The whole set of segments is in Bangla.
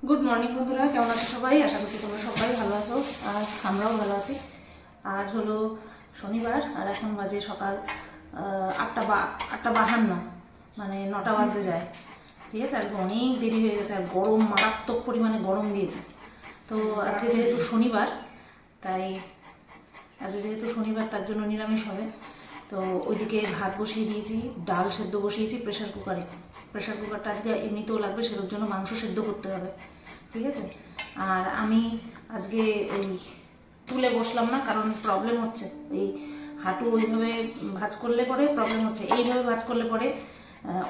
গুড মর্নিং বন্ধুরা, কেমন আছো সবাই? আশা করছি তোমরা সবাই ভালো আছো আর আমরাও ভালো আছি। আজ হলো শনিবার আর এখন বাজে সকাল 8:52, মানে 9টা বাজতে যায়। ঠিক আছে, আজকে অনেক দেরি হয়ে গেছে আর গরম, মারাত্মক পরিমাণে গরম দিয়েছে। তো আজকে যেহেতু শনিবার, তার জন্য নিরামিষ হবে। তো ওইদিকে ভাত বসিয়ে দিয়েছি, ডাল সেদ্ধ বসিয়েছি প্রেশার কুকারটা আজকে এমনিতেও লাগবে, সেটার জন্য মাংস সেদ্ধ করতে হবে। ঠিক আছে, আর আমি আজকে ওই তুলে বসলাম না, কারণ প্রবলেম হচ্ছে। এই হাঁটু ওইভাবে ভাঁজ করলে পরে প্রবলেম হচ্ছে, এইভাবে ভাঁজ করলে পরে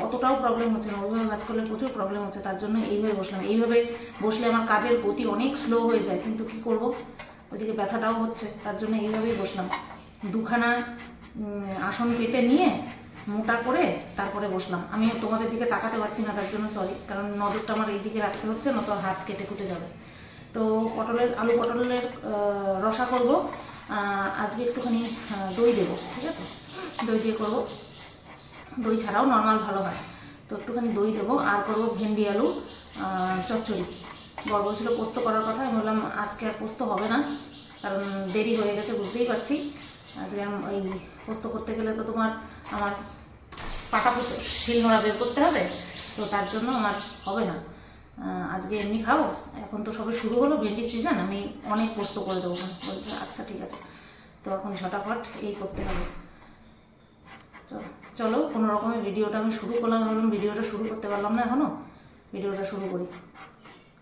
অতটাও প্রবলেম হচ্ছে না, ওইভাবে ভাঁজ করলে প্রচুর প্রবলেম হচ্ছে। তার জন্য এইভাবে বসলাম। এইভাবে বসলে আমার কাজের গতি অনেক স্লো হয়ে যায়, কিন্তু কি করব, ওইদিকে ব্যথাটাও হচ্ছে, তার জন্য এইভাবেই বসলাম। দুখানা আসন পেতে নিয়ে মোটা করে তারপরে বসলাম। আমি তোমাদের দিকে তাকাতে পারছি না, তার জন্য সরি, কারণ নজরটা আমার এই দিকে রাখতে হচ্ছে, না তো হাত কেটে কুটে যাবে। তো আলু পটলের রসা করব আজকে। একটুখানি দই দেবো, ঠিক আছে, দই দিয়ে করবো। দই ছাড়াও নর্মাল ভালো হয়, তো একটুখানি দই দেবো। আর করবো ভেন্ডি আলু চচ্চড়ি। বর বলছিল পোস্ত করার কথা, আমি বললাম আজকে আর পোস্ত হবে না, কারণ দেরি হয়ে গেছে, বুঝতেই পারছি। আজকে এই পোস্ত করতে গেলে তো আমার পাটাপুতো শিলনোড়া বের করতে হবে, তো তার জন্য আমার হবে না। আজকে এমনি খাও, এখন তো সবে শুরু হলো ভেন্ডির সিজন, আমি অনেক পোস্ত করে দেবো। বলছে আচ্ছা ঠিক আছে, তো এখন ঝটাফট এই করতে হবে। চলো, কোনো রকমের ভিডিওটা আমি শুরু করলাম, ভাবলাম ভিডিওটা শুরু করতে পারলাম না, এখনও ভিডিওটা শুরু করি।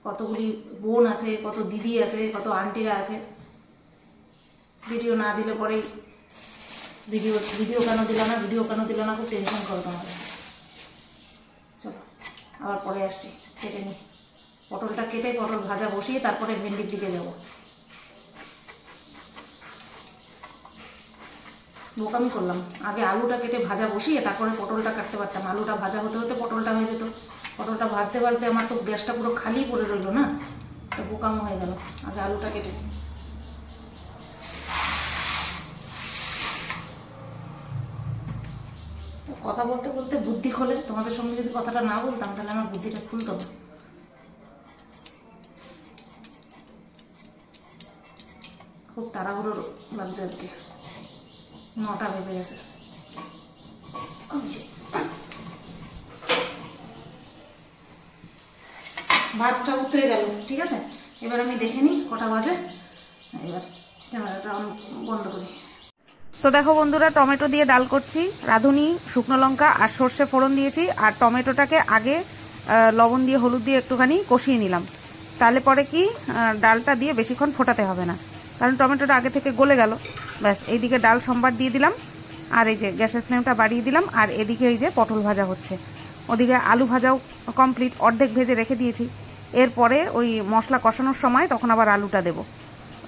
কতগুলি বোন আছে, কত দিদি আছে, কত আন্টিরা আছে, ভিডিও না দিলে পরেই ভিডিও কেন দিল না খুব টেনশন করো তোমার। চলো আবার পরে আসছি, কেটে নিই পটলটা, কেটে পটল ভাজা বসিয়ে তারপরে ভেন্ডির দিকে যাব। বোকামি করলাম, আগে আলুটা কেটে ভাজা বসিয়ে তারপরে পটলটা কাটতে পারতাম। আলুটা ভাজা হতে হতে পটলটা হয়ে যেত, পটলটা ভাজতে ভাজতে আমার তো গ্যাসটা পুরো খালি পড়ে রইলো না, তো বোকামো হয়ে গেল। আগে আলুটা কেটে কথা বলতে বলতে বুদ্ধি খোলে। তোমাদের সঙ্গে যদি কথাটা না বলতাম তাহলে আমার বুদ্ধিটা খুলতো না। খুব তাড়াহুড়ো লাগছে আজকে, 9টা বেজে গেছে। ভাতটা উতরে গেল, ঠিক আছে, এবার আমি দেখে নিই কটা বাজে। এবার ক্যামেরাটা বন্ধ করি। তো দেখো বন্ধুরা, টমেটো দিয়ে ডাল করছি। রাঁধুনি, শুকনো লঙ্কা আর সর্ষে ফোড়ন দিয়েছি, আর টমেটোটাকে আগে লবণ দিয়ে হলুদ দিয়ে একটুখানি কষিয়ে নিলাম। তাহলে পরে কি ডালটা দিয়ে বেশিক্ষণ ফোটাতে হবে না, কারণ টমেটোটা আগে থেকে গলে গেল। ব্যাস, এইদিকে ডাল সম্বার দিয়ে দিলাম, আর এই যে গ্যাসের ফ্লেমটা বাড়িয়ে দিলাম। আর এদিকে এই যে পটল ভাজা হচ্ছে, ওদিকে আলু ভাজাও কমপ্লিট, অর্ধেক ভেজে রেখে দিয়েছি। এরপরে ওই মশলা কষানোর সময় তখন আবার আলুটা দেবো।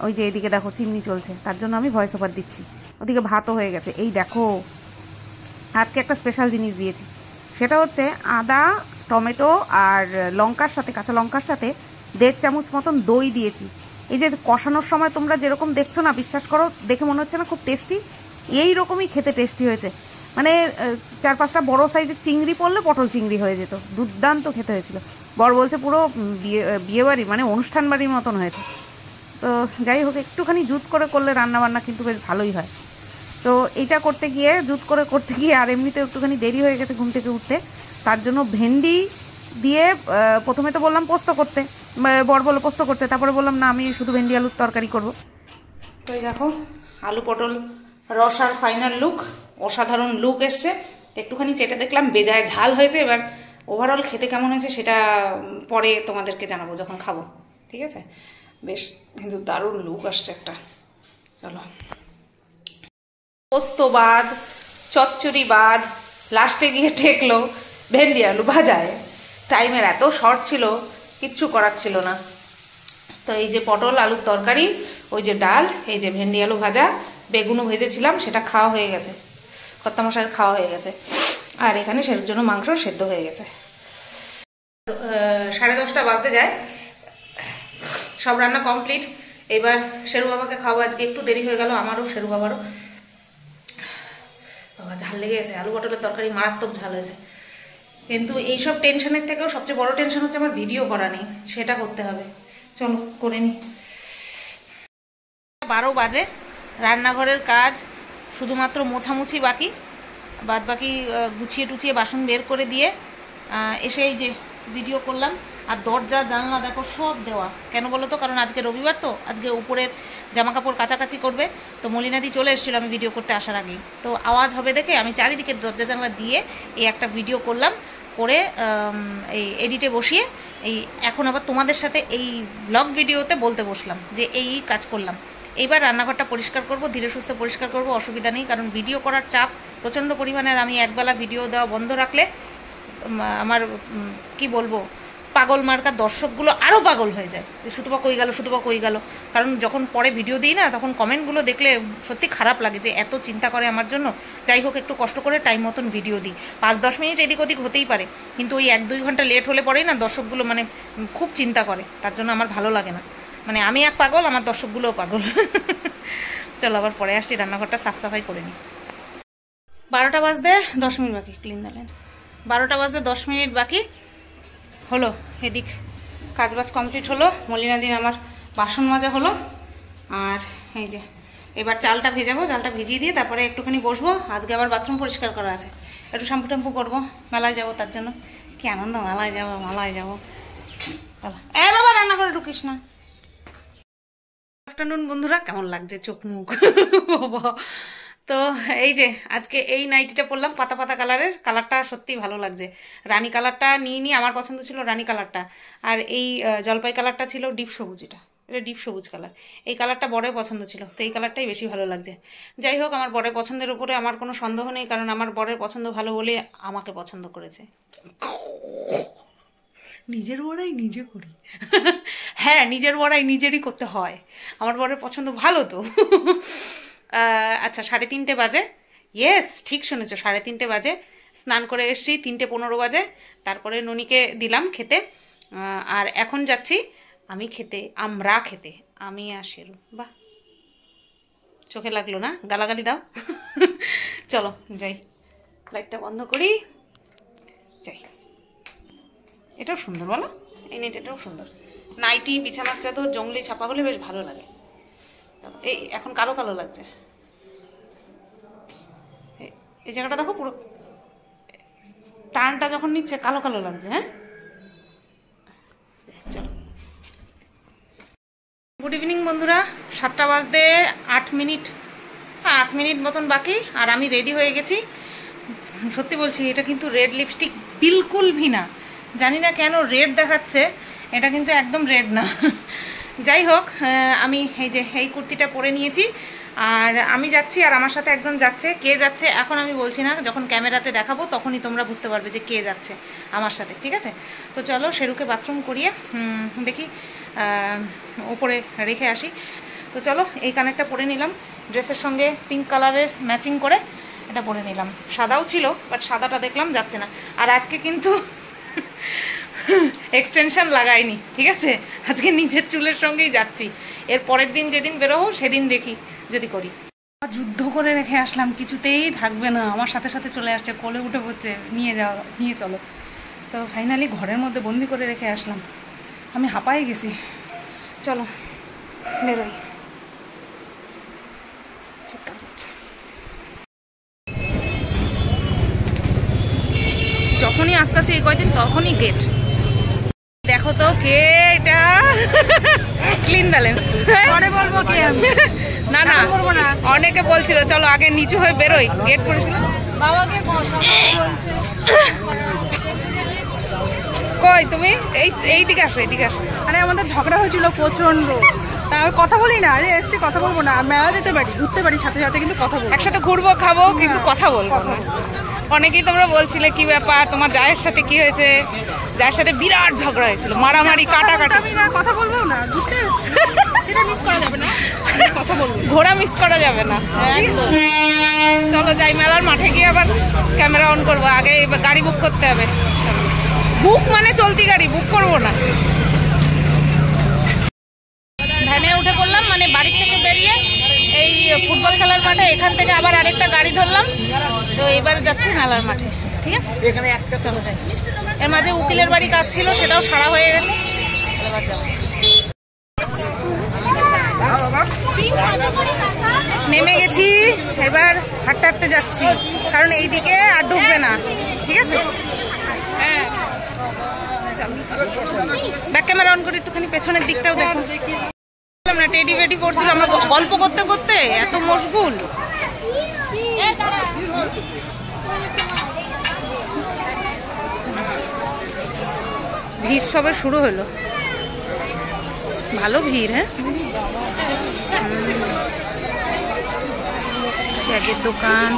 ওই যে এইদিকে দেখো চিমনি চলছে, তার জন্য আমি ভয়েস ওভার দিচ্ছি। ওদিকে ভাতও হয়ে গেছে। এই দেখো আজকে একটা স্পেশাল জিনিস দিয়েছি, সেটা হচ্ছে আদা, টমেটো আর লঙ্কার সাথে, কাঁচা লঙ্কার সাথে 1.5 চামচ মতন দই দিয়েছি। এই যে কষানোর সময় তোমরা যেরকম দেখছো না, বিশ্বাস করো দেখে মনে হচ্ছে না খুব টেস্টি, এই রকমই খেতে টেস্টি হয়েছে। মানে 4-5টা বড় সাইজের চিংড়ি পড়লে পটল চিংড়ি হয়ে যেত, দুর্দান্ত খেতে হয়েছিল। বর বলছে পুরো বিয়েবাড়ি মানে অনুষ্ঠান বাড়ির মতন হয়েছে। তো যাই হোক, একটুখানি জুত করে করলে রান্নাবান্না কিন্তু বেশ ভালোই হয়। তো এইটা করতে গিয়ে আর এমনিতে একটুখানি দেরি হয়ে গেছে ঘুম থেকে উঠতে, তার জন্য ভেন্ডি দিয়ে প্রথমে তো বললাম পোস্ত করতে, বর বললো পোস্ত করতে, তারপরে বললাম না আমি শুধু ভেন্ডি আলুর তরকারি করব। তো এই দেখো আলু পটল রসার ফাইনাল লুক, অসাধারণ লুক এসছে। একটুখানি চেটে দেখলাম, বেজায় ঝাল হয়েছে। এবার ওভারঅল খেতে কেমন হয়েছে সেটা পরে তোমাদেরকে জানাবো যখন খাবো, ঠিক আছে। বেশ কিন্তু দারুণ লুক আসছে একটা। চলো, পোস্ত বাদ, চচ্চড়ি বাদ, লাস্টে গিয়ে ঠেকলো ভেন্ডি আলু ভাজায়। টাইমের এত শর্ট ছিল, কিচ্ছু করার ছিল না। তো এই যে পটল আলুর তরকারি, ওই যে ডাল, এই যে ভেন্ডি আলু ভাজা, বেগুনও ভেজেছিলাম, সেটা খাওয়া হয়ে গেছে, কর্তামশাইয়ের খাওয়া হয়ে গেছে। আর এখানে সেটার জন্য মাংস সেদ্ধ হয়ে গেছে। 10:30 বাজতে যায়, সব রান্না কমপ্লিট। এবার শেরু বাবাকে খাওয়াবো। আজকে একটু দেরি হয়ে গেল আমারও, শেরু বাবারও। বাবা ঝাল লেগে গেছে, আলু পটলের তরকারি মারাত্মক ঝাল হয়েছে। কিন্তু এইসব টেনশনের থেকেও সবচেয়ে বড় টেনশন হচ্ছে আমার ভিডিও করা নেই, সেটা করতে হবে। চলো করে নি। 12 বাজে, রান্নাঘরের কাজ শুধুমাত্র মোছামুছি বাকি, বাদ বাকি গুছিয়ে টুছিয়ে বাসন বের করে দিয়ে এসে এই যে ভিডিও করলাম। আর দরজা জানলা দেখো সব দেওয়া, কেন বলো তো? কারণ আজকে রবিবার, তো আজকে উপরের জামা কাপড় কাচাকাচি করবে। তো মলিনাদি চলে এসেছিলো আমি ভিডিও করতে আসার আগেই, তো আওয়াজ হবে দেখে আমি চারিদিকে দরজা জানলা দিয়ে এই একটা ভিডিও করলাম, করে এই এডিটে বসিয়ে এই এখন আবার তোমাদের সাথে এই ব্লগ ভিডিওতে বলতে বসলাম যে এই কাজ করলাম। এইবার রান্নাঘরটা পরিষ্কার করব, ধীরে সুস্থে পরিষ্কার করব, অসুবিধা নেই। কারণ ভিডিও করার চাপ প্রচণ্ড পরিমাণের। আমি একবেলা ভিডিও দেওয়া বন্ধ রাখলে আমার কি বলবো, পাগল মার্কা দর্শকগুলো আরও পাগল হয়ে যায়, সুতপা কই গেল, সুতপা কই গেল। কারণ যখন পরে ভিডিও দিই না, তখন কমেন্টগুলো দেখলে সত্যি খারাপ লাগে যে এত চিন্তা করে আমার জন্য। যাই হোক, একটু কষ্ট করে টাইম মতন ভিডিও দিই, 5-10 মিনিট এদিক ওদিক হতেই পারে, কিন্তু ওই 1-2 ঘন্টা লেট হলে পরেই না দর্শকগুলো মানে খুব চিন্তা করে, তার জন্য আমার ভালো লাগে না। মানে আমি এক পাগল, আমার দর্শকগুলোও পাগল। চলো আবার পরে আসছি, রান্নাঘরটা সাফ সাফাই করে নিই। 12টা বাজতে 10 মিনিট বাকি, ক্লিন দ্য লেন্স। 12টা বাজতে 10 মিনিট বাকি হলো। এদিক কাজবাজ কমপ্লিট হলো, মলিনাদিন আমার বাসন মাজা হলো। আর এই যে এবার চালটা ভেজাবো, চালটা ভিজিয়ে দিয়ে তারপরে একটুখানি বসবো। আজকে আবার বাথরুম পরিষ্কার করা আছে, একটু শ্যাম্পু ট্যাম্পু করবো, মেলায় যাবো, তার জন্য কি আনন্দ, মেলায় যাবো, মেলায় যাবো। এ বাবা রান্না করে ঢুকিস না। আফটারনুন বন্ধুরা, কেমন লাগছে চোখ মুখ? বাবা, তো এই যে আজকে এই নাইটিটা পরলাম পাতা পাতা কালারের, কালারটা সত্যি ভালো লাগছে। রানী কালারটা নিয়ে আমার পছন্দ ছিল রানী কালারটা, আর এই জলপাই কালারটা ছিল ডিপ সবুজ, এটা ডিপ সবুজ কালার। এই কালারটা বড়ের পছন্দ ছিল, তো এই কালারটাই বেশি ভালো লাগছে। যাই হোক, আমার বরের পছন্দের উপরে আমার কোনো সন্দেহ নেই, কারণ আমার বরের পছন্দ ভালো বলে আমাকে পছন্দ করেছে। নিজের বড়াই নিজে করি। হ্যাঁ, নিজের বড়াই নিজেরই করতে হয়, আমার বরের পছন্দ ভালো তো। আচ্ছা, 3:30 বাজে। ইয়েস, ঠিক শুনেছো, 3:30 বাজে। স্নান করে এসছি 3:15 বাজে। তারপরে ননিকে দিলাম খেতে, আর এখন যাচ্ছি আমি খেতে, আমরা খেতে, আমি আর শেরু। বাহ, চোখে লাগলো না? গালাগালি দাও। চলো যাই, লাইটটা বন্ধ করি, যাই। এটাও সুন্দর, বলো? এই নেট-এটাও সুন্দর। নাইটি, বিছানার চাদর জঙ্গলি ছাপা হলে বেশ ভালো লাগে। এই এখন কালো কালো লাগছে, এই জায়গাটা দেখো পুরো টানটা যখন নিচ্ছে কালো কালো লাগছে। হ্যাঁ, চলো। গুড ইভিনিং বন্ধুরা, 7টা বাজতে 8 মিনিট, 8 মিনিট মতন বাকি। আর আমি রেডি হয়ে গেছি। সত্যি বলছি, এটা কিন্তু রেড লিপস্টিক বিলকুল ভি না, জানি না কেন রেড দেখাচ্ছে, এটা কিন্তু একদম রেড না। যাই হোক, আমি এই যে এই কুর্তিটা পরে নিয়েছি, আর আমি যাচ্ছি, আর আমার সাথে একজন যাচ্ছে। কে যাচ্ছে এখন আমি বলছি না, যখন ক্যামেরাতে দেখাবো তখনই তোমরা বুঝতে পারবে যে কে যাচ্ছে আমার সাথে, ঠিক আছে? তো চলো, শেরুকে বাথরুম করিয়ে দেখি ওপরে রেখে আসি। তো চলো, এই কানেরটা পরে নিলাম, ড্রেসের সঙ্গে পিঙ্ক কালারের ম্যাচিং করে এটা পরে নিলাম। সাদাও ছিল, বাট সাদাটা দেখলাম যাচ্ছে না। আর আজকে কিন্তু এক্সটেনশন লাগাইনি, ঠিক আছে? আজকে নিজের চুলের সঙ্গেই যাচ্ছি। এর পরের দিন যেদিন বেরোবো সেদিন দেখি যদি করি। যুদ্ধ করে রেখে আসলাম, কিছুতেই থাকবে না, আমার সাথে সাথে চলে আসছে, কোলে উঠে পড়ছে, নিয়ে চলো। তো ফাইনালি ঘরের মধ্যে বন্দি করে রেখে আসলাম, আমি হাঁপায়ে গেছি। চলো বেরোই। চিৎকার করছে, যখনই আসতেছি এই কয়দিন তখনই গেট। দেখো তো কে এটা, ক্লিন দালেন বলবো কি? না না, অনেকে বলছিল চলো আগে নিচু হয়ে বেরোই, গেট করেছিল। কই তুমি? এইদিকে আসো, এইদিকে আসো। আরে আমাদের ঝগড়া হয়েছিল প্রচন্ড, তা কথা বলি না, যে এসে কথা বলবো না, মেলা যেতে পারি, ঘুরতে পারি সাথে সাথে, কিন্তু কথা বলবো, একসাথে ঘুরবো, খাবো, কিন্তু কথা বলবো না। অনেকেই তোমরা বলছিলে কি ব্যাপার, তোমার জায়ের সাথে কি হয়েছে? যার সাথে বিরাট ঝগড়া হয়েছিল, মারামারি, কাটাকাটি। আমি না কথা বলবো না, ঘুরতে সেটা মিস করা যাবে না, কথা বলবো, ঘোরা মিস করা যাবে না। চলো যাই, মেলার মাঠে গিয়ে আবার ক্যামেরা অন করবো। আগে গাড়ি বুক করতে হবে, বুক মানে চলতি গাড়ি, বুক করবো না। ভ্যানে উঠে পড়লাম, মানে বাড়ি থেকে বেরিয়ে এই ফুটবল খেলার মাঠে, এখান থেকে আবার আরেকটা গাড়ি ধরলাম। তো এবার যাচ্ছি মেলার মাঠে। ঠিক আছে, চলো যাই। এর মাঝে উকিলের বাড়ি কাজ ছিল, সেটাও সারা হয়ে গেছে, এবার যাবো। নেমে গেছি, এবার হাঁটতে হাঁটতে যাচ্ছি, কারণ এইদিকে আর ঢুকবে না। ঠিক আছে, ব্যাক ক্যামেরা অন করে একটুখানি পেছনের দিকটাও দেখো। না টেডি বেডি পড়ছিল, আমরা গল্প করতে করতে এত মশগুল। ভিড় সবে শুরু হলো, ভালো ভিড়। হ্যাঁ, ব্যাগের দোকান,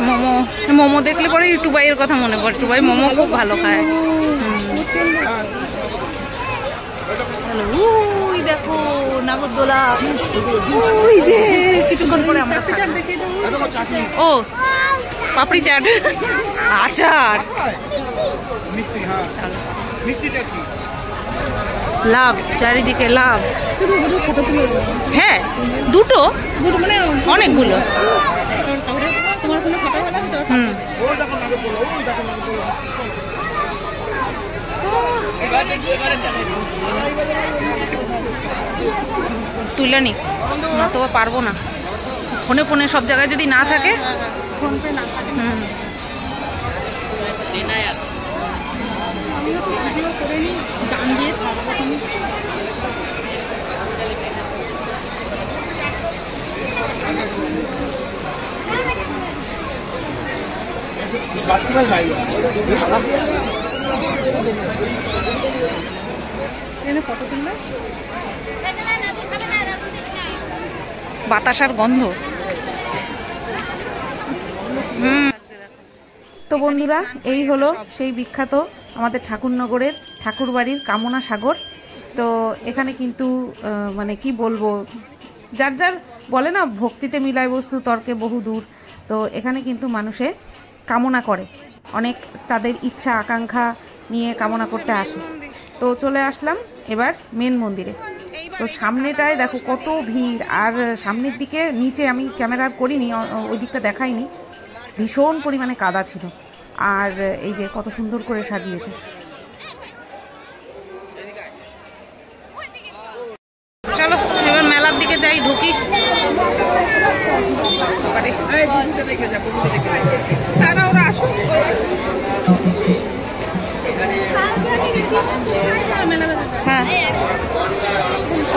মোমো। মোমো দেখলে পরে টুবাইয়ের কথা মনে পড়ে, টুবাই মোমো খুব ভালো খায়। ওই দেখো নাগরদোলা, ওই যে কিছুক্ষণ পরে আমরা ও পাপড়ি চাট, আচার, লাভ, চারিদিকে লাভ। হ্যাঁ, দুটো মানে অনেকগুলো। তুলে নি না তো পারবো না, ফোনে ফোনে সব জায়গায় যদি না থাকে। বাতাসার গন্ধ। তো বন্ধুরা, এই হলো সেই বিখ্যাত আমাদের ঠাকুরনগরের ঠাকুরবাড়ির কামনা সাগর। তো এখানে কিন্তু মানে কি বলবো, যার যার বলে না ভক্তিতে মিলায় বস্তু তর্কে বহু দূর। তো এখানে কিন্তু মানুষে কামনা করে, অনেক তাদের ইচ্ছা আকাঙ্ক্ষা নিয়ে কামনা করতে আসে। তো চলে আসলাম এবার মেন মন্দিরে। তো সামনেটায় দেখো কত ভিড়, আর সামনের দিকে নিচে আমি ক্যামেরা করিনি, ওই দিকটা দেখাইনি, ভীষণ পরিমাণে কাদা ছিল। আর এই যে কত সুন্দর করে সাজিয়েছে। চলো এবার মেলার দিকে যাই, ঢুকি। হ্যাঁ,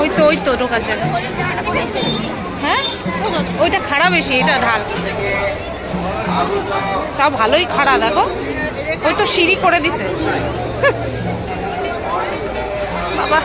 ওই তো ঢোকার জায়গা। হ্যাঁ, ওইটা খাড়া বেশি, এটা ঢাল। তাও ভালোই খাড়া, দেখো ওই তো সিঁড়ি করে দিছে বাবা।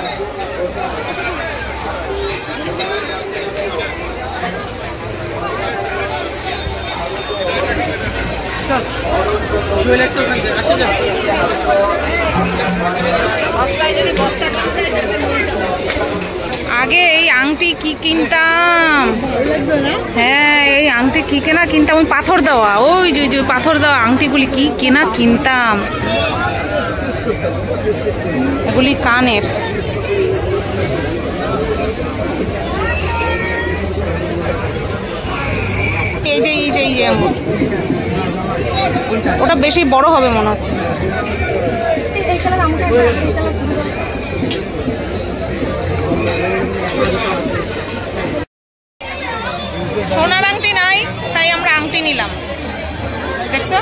আগে এই আংটি কি কিনতাম, হ্যাঁ এই আংটি কি কেনা কিনতাম, ওই পাথর দেওয়া, ওই যে পাথর দেওয়া আংটিগুলি কি কেনা কিনতাম, এগুলি কানের। এই যে ওটা বেশি বড় হবে মনে হচ্ছে। সোনার আংটি নাই, তাই আমরা আংটি নিলাম, দেখছো।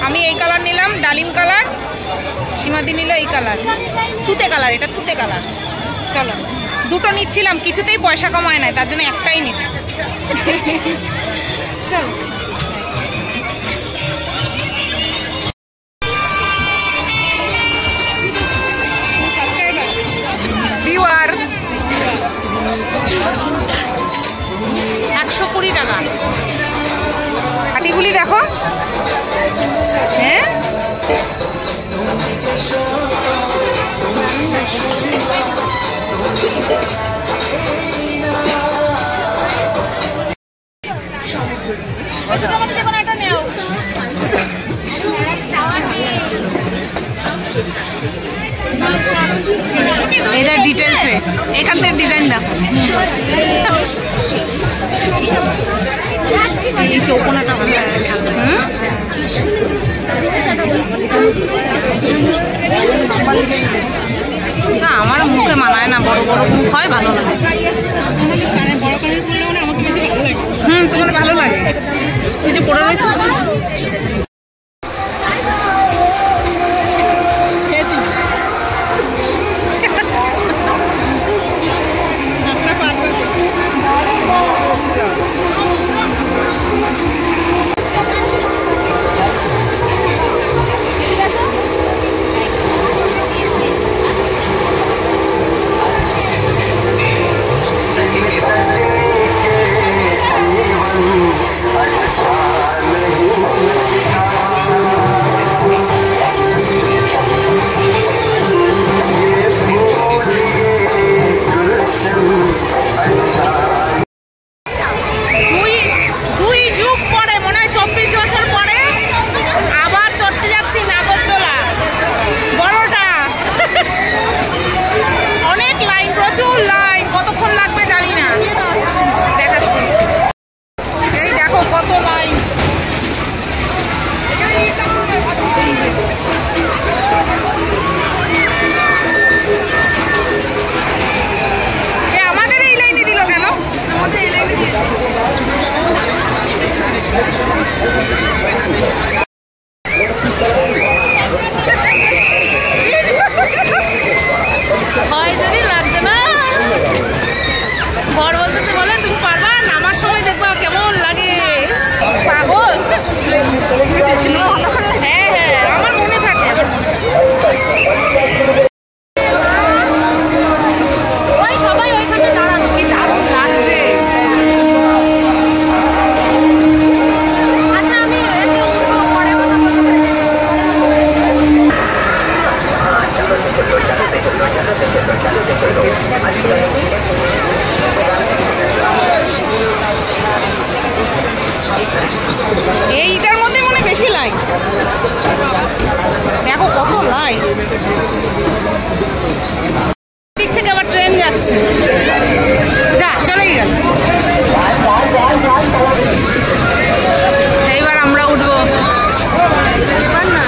আমি এই কালার নিলাম, ডালিম কালার, সীমাদি নিল এই কালার, তুতে কালার, এটা তুতে কালার। চলো, দুটো নিচ্ছিলাম, কিছুতেই পয়সা কমায় নাই, তার জন্য একটাই নিচ্ছি। চলো ভিউয়ার 120 টাকা। হাটিগুলি দেখো, হ্যাঁ যে কোনো একটা নেও। এখান থেকে ডিজাইন দেখো, এই চৌকোনাটা ভালো লাগছে। না আমার মুখে মানায় না, বড় বড় মুখ হয়, ভালো লাগে। তোমার ভালো লাগে, এই যে পড়ে রয়েছে। এইটার মধ্যে মনে বেশি লাইন, দেখো কত লাইন। দিক থেকে আবার ট্রেন যাচ্ছে, যা চলে গেল। এইবার আমরা উঠবো, এবার না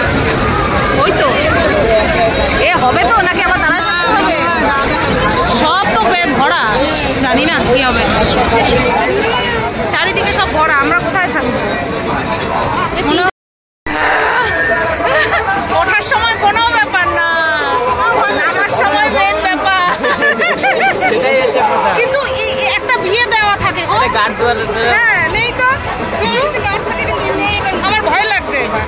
ওই তো এ হবে তো নাকি আবার দাঁড়াতে হবে, সব তো পেট ভরা, জানি না কি হবে, চারিদিকে সব ভরা, আমরা কোথায় থাকবো। ওঠার সময় কোনো ব্যাপার না, নামার সময় মেন ব্যাপার, কিন্তু একটা বিয়ে দেওয়া থাকে গো। হ্যাঁ নেই তো কিছু, আমার ভয় লাগছে এবার,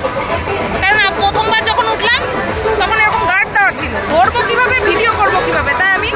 কারণ প্রথমবার যখন উঠলাম তখন এরকম গার্ড দেওয়া ছিল, ধরবো কিভাবে, ভিডিও করবো কিভাবে, তাই আমি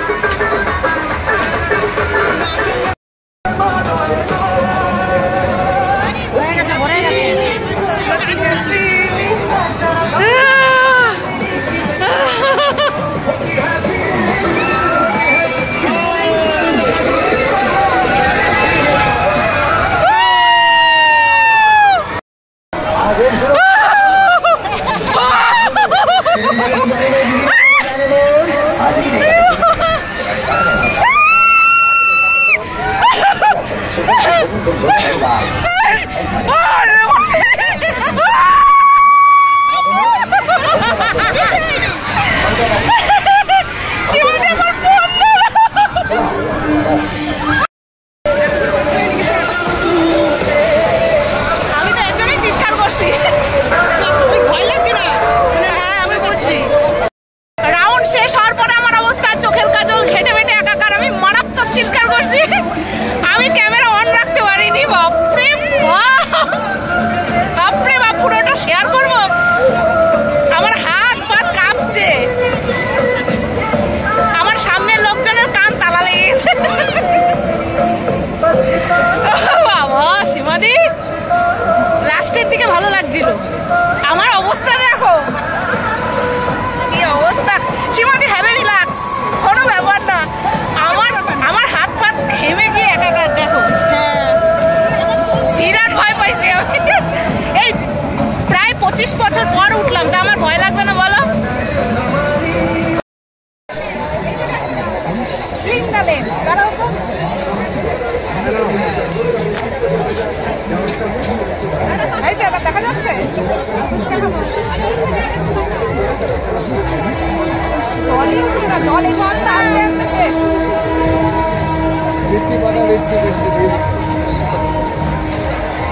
শেষ।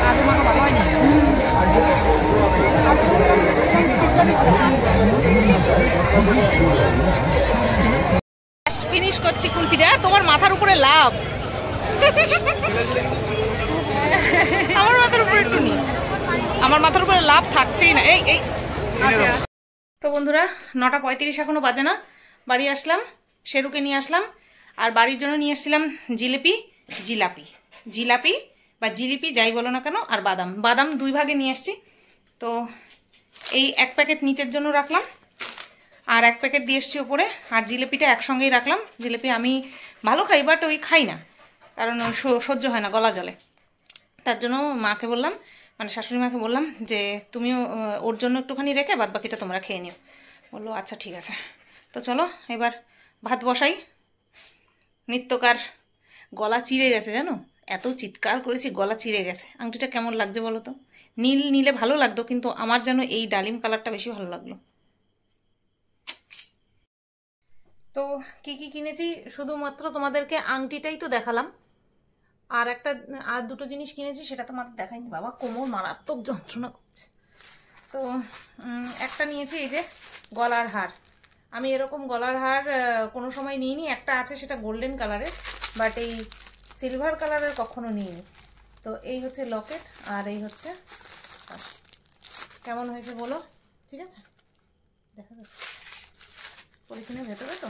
আলু মাখা ভালো হয়নি। ফিনিশ করছি কুলফি দেয়া, তোমার মাথার উপরে লাভ। আমার মাথার উপরে একটু নেই, আমার মাথার উপরে লাভ থাকছেই না। এই এই তো বন্ধুরা 9:35 এখনো বাজে না, বাড়ি আসলাম, শেরুকে নিয়ে আসলাম, আর বাড়ির জন্য নিয়ে এসেছিলাম জিলাপি বা জিলিপি যাই বলো না কেন, আর বাদাম 2 ভাগে নিয়ে এসছি। তো এই 1 প্যাকেট নিচের জন্য রাখলাম, আর 1 প্যাকেট দিয়ে এসছি ওপরে, আর জিলিপিটা একসঙ্গেই রাখলাম। জিলিপি আমি ভালো খাই, বাট ওই খাই না, কারণ সহ্য হয় না, গলা জলে। তার জন্য মাকে বললাম, মানে শাশুড়ি মাকে বললাম যে তুমিও ওর জন্য একটুখানি রেখে বাদ বাকিটা তোমরা খেয়ে নিও। বললো আচ্ছা ঠিক আছে। তো চলো এবার ভাত বসাই। নিত্যকার গলা চিড়ে গেছে জানো, এত চিৎকার করেছি গলা চিড়ে গেছে। আংটিটা কেমন লাগছে বলো তো? নীল নিলে ভালো লাগতো, কিন্তু আমার যেন এই ডালিম কালারটা বেশি ভালো লাগলো। তো কি কি কিনেছি শুধুমাত্র তোমাদেরকে আংটিটাই তো দেখালাম, আর দুটো জিনিস কিনেছি সেটা তোমাদের দেখাইনি। বাবা কোমর মারাত্মক যন্ত্রণা করছে। তো একটা নিয়েছি এই যে গলার হার। আমি এরকম গলার হার কোনো সময় নিইনি, একটা আছে সেটা গোল্ডেন কালারের, বাট এই সিলভার কালারের কখনো নিইনি। তো এই হচ্ছে লকেট, আর এই হচ্ছে, কেমন হয়েছে বলো? ঠিক আছে, দেখা যাচ্ছে পলিথিনের ভেতরে, তো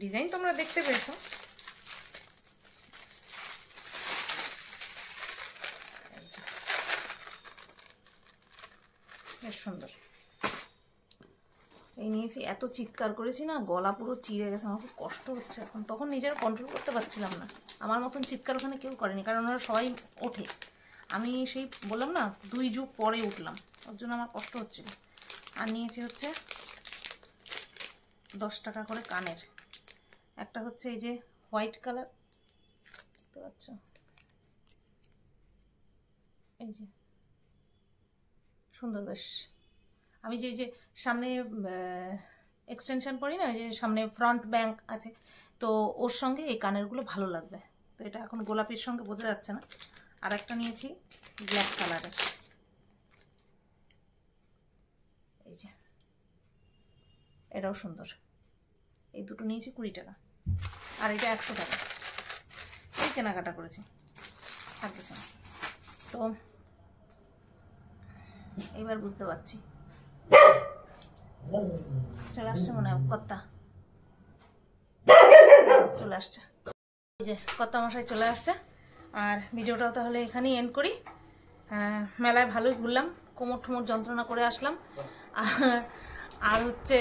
ডিজাইন তোমরা দেখতে পেয়েছো। বেশ সুন্দর। এই নিয়েছি, এত চিৎকার করেছি না, গলা পুরো চিড়ে গেছে, আমার খুব কষ্ট হচ্ছে এখন। তখন নিজের কন্ট্রোল করতে পারছিলাম না। আমার মতন চিৎকার ওখানে কেউ করেনি, কারণ ওরা সবাই ওঠে। আমি সেই বললাম না 2 যুগ পরে উঠলাম, ওর জন্য আমার কষ্ট হচ্ছিল। আর নিয়েছি হচ্ছে 10 টাকা করে কানের। একটা হচ্ছে এই যে হোয়াইট কালার, দেখতে পাচ্ছ, এই যে সুন্দর বেশ। আমি যে সামনে এক্সটেনশন পরি না, যে সামনে ফ্রন্ট ব্যাংক আছে, তো ওর সঙ্গে এই কানেরগুলো ভালো লাগবে। তো এটা এখন গোলাপির সঙ্গে বোঝা যাচ্ছে না। আর একটা নিয়েছি ব্ল্যাক কালারের, এই যে এটাও সুন্দর। এই দুটো নিয়েছি 20 টাকা, আর এটা 100 টাকা। এই কেনাকাটা করেছি, আর কিছু না। তো এবার বুঝতে পারছি চলে আসছে মনে হয় কর্তা, চলে আসছে, এই যে কর্তা মশাই চলে আসছে। আর ভিডিওটাও তাহলে এখানেই এন্ড করি। মেলায় ভালোই ঘুরলাম, কোমর ঠোমর যন্ত্রণা করে আসলাম। আর হচ্ছে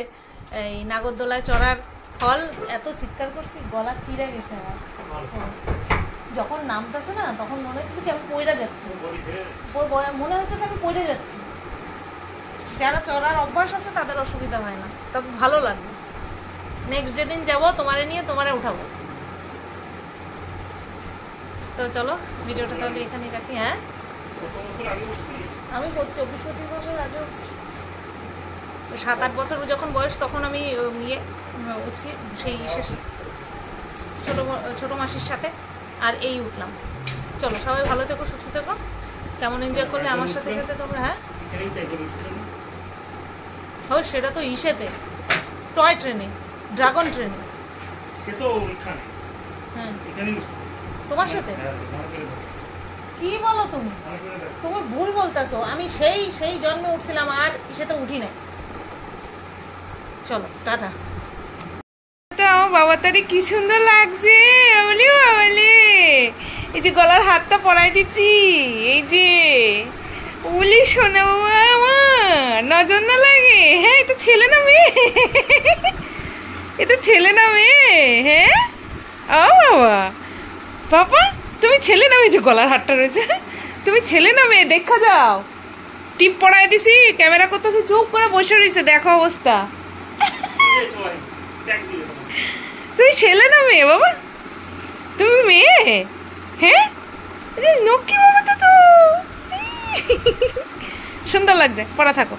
এই নাগরদোলায় চড়ার ফল, এত চিৎকার করছি গলা চিড়ে গেছে আমার। যখন নামতেছে না তখন মনে হচ্ছে কি আমি পইড়া যাচ্ছি, মনে হচ্ছে আমি পইড়ে যাচ্ছি। যারা চড়ার অভ্যাস আছে তাদের অসুবিধা হয় না, তবে ভালো লাগছে। নেক্সট যেদিন যাবো তোমারে নিয়ে তোমারে উঠাবো। তো চলো ভিডিওটা তাহলে এখানেই রাখি। হ্যাঁ আমি করছি 24-25 বছর আগে উঠছি, 7-8 বছর যখন বয়স তখন আমি উঠছি সেই ছোটো মাসির সাথে, আর এই উঠলাম। চলো সবাই ভালো থেকো, সুস্থ থেকো। কেমন এনজয় করলে আমার সাথে সাথে তোমরা? হ্যাঁ সেটা তো ইসেতে টয় ট্রেনে, ড্রাগন ট্রেনে। হ্যাঁ তোমার সাথে কি বলো তুমি? তুমি ভুল বলতেছো। আমি সেই জন্মে উঠছিলাম, আর ইসেতে উঠি নাই। চলো টাটা। আমার বাবা তারে কি সুন্দর লাগছে, এই যে গলার হাতটা পরাই দিচ্ছি, এই যে উলি শোনা আমার নজর না লাগে। হ্যাঁ এটা ছেলে না মেয়ে? এটা ছেলে না মেয়ে? হ্যাঁ ও বাবা, বাবা তুমি ছেলে না মেয়ে? যে গলার হাতটা রয়েছে, তুমি ছেলে না মেয়ে? দেখা যাও, টিপ পড়াই দিছি, ক্যামেরা করতেছি, চুপ করে বসে রয়েছে, দেখো অবস্থা। তুমি ছেলে না মেয়ে বাবা? তুমি মেয়ে? হ্যাঁ নকি বাবা, তো সুন্দর লাগছে। পড়া থাকো,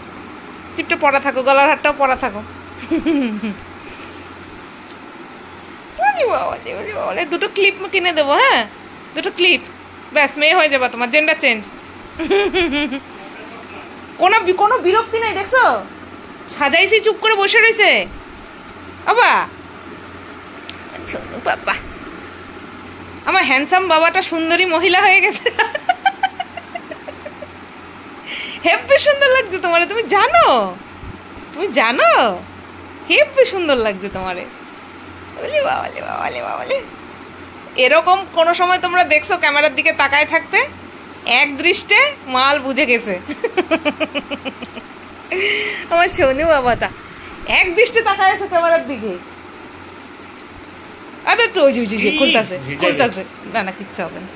টিপটা পড়া থাকো, গলার হাতটাও পড়া থাকো। দুটো ক্লিপ কিনে দেবো, হ্যাঁ দুটো ক্লিপ, ব্যাস মেয়ে হয়ে যাবে তোমার, জেন্ডার চেঞ্জ। কোনো বিরক্তি নাই দেখছো, সাজাইছি চুপ করে বসে রয়েছে। বাবা বাবা, আমার হ্যান্ডসাম বাবাটা সুন্দরী মহিলা হয়ে গেছে। হেব্বি সুন্দর লাগছে তোমারে, তুমি জানো হেব্বি সুন্দর লাগছে তোমারে। বাবালে এরকম কোনো সময় তোমরা দেখছো ক্যামেরার দিকে তাকায় থাকতে? এক দৃষ্টে মাল বুঝে গেছে। আমার সোনু বাবাটা এক দৃষ্টে তাকায় আছে ক্যামেরার দিকে। আরে তো খুলতেছে, না কিচ্ছু হবে না।